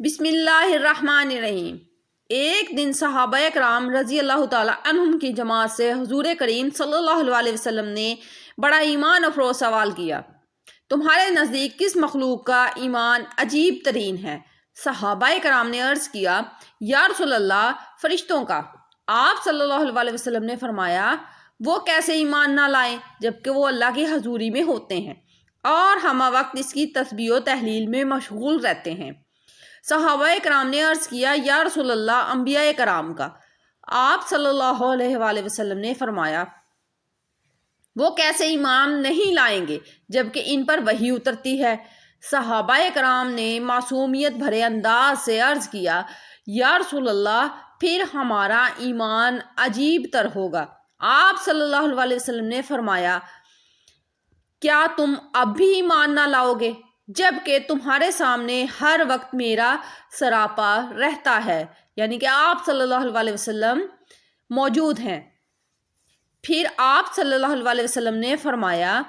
بسم اللہ الرحمن الرحیم۔ ایک دن صحابہ کرام رضی اللہ تعالیٰ عنہم کی جماعت سے حضور کریم صلی اللہ علیہ وسلم نے بڑا ایمان افروز سوال کیا، تمہارے نزدیک کس مخلوق کا ایمان عجیب ترین ہے؟ صحابہ کرام نے عرض کیا، یا رسول اللہ، فرشتوں کا۔ آپ صلی اللہ علیہ وسلم نے فرمایا، وہ کیسے ایمان نہ لائیں جبکہ وہ اللہ کی حضوری میں ہوتے ہیں اور ہمہ وقت اس کی تسبیح و تحلیل میں مشغول رہتے ہیں۔ صحابہ کرام نے عرض کیا، یا رسول اللہ، انبیاء کرام کا۔ آپ صلی اللہ علیہ وآلہ وسلم نے فرمایا، وہ کیسے ایمان نہیں لائیں گے جبکہ ان پر وحی اترتی ہے۔ صحابہ کرام نے معصومیت بھرے انداز سے عرض کیا، یا رسول اللہ، پھر ہمارا ایمان عجیب تر ہوگا۔ آپ صلی اللہ علیہ وسلم نے فرمایا، کیا تم اب بھی ایمان نہ لاؤ گے جبکہ تمہارے سامنے ہر وقت میرا سراپا رہتا ہے؟ یعنی کہ آپ صلی اللہ علیہ وسلم موجود ہیں۔ پھر آپ صلی اللہ علیہ وسلم نے فرمایا،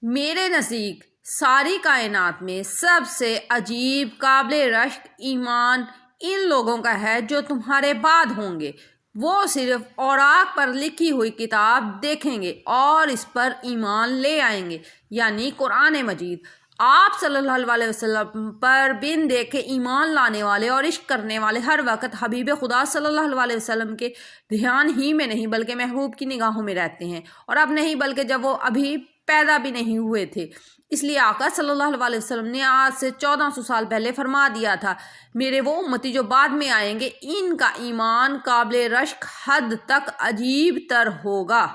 میرے نزدیک ساری کائنات میں سب سے عجیب قابل رشک ایمان ان لوگوں کا ہے جو تمہارے بعد ہوں گے۔ وہ صرف اوراق پر لکھی ہوئی کتاب دیکھیں گے اور اس پر ایمان لے آئیں گے، یعنی قرآن مجید۔ آپ صلی اللہ علیہ وسلم پر بن دیکھے ایمان لانے والے اور عشق کرنے والے ہر وقت حبیب خدا صلی اللہ علیہ وسلم کے دھیان ہی میں نہیں بلکہ محبوب کی نگاہوں میں رہتے ہیں، اور اب نہیں بلکہ جب وہ ابھی پیدا بھی نہیں ہوئے تھے۔ اس لیے آقا صلی اللہ علیہ وسلم نے آج سے 1400 سال پہلے فرما دیا تھا، میرے وہ امتی جو بعد میں آئیں گے ان کا ایمان قابل رشک حد تک عجیب تر ہوگا۔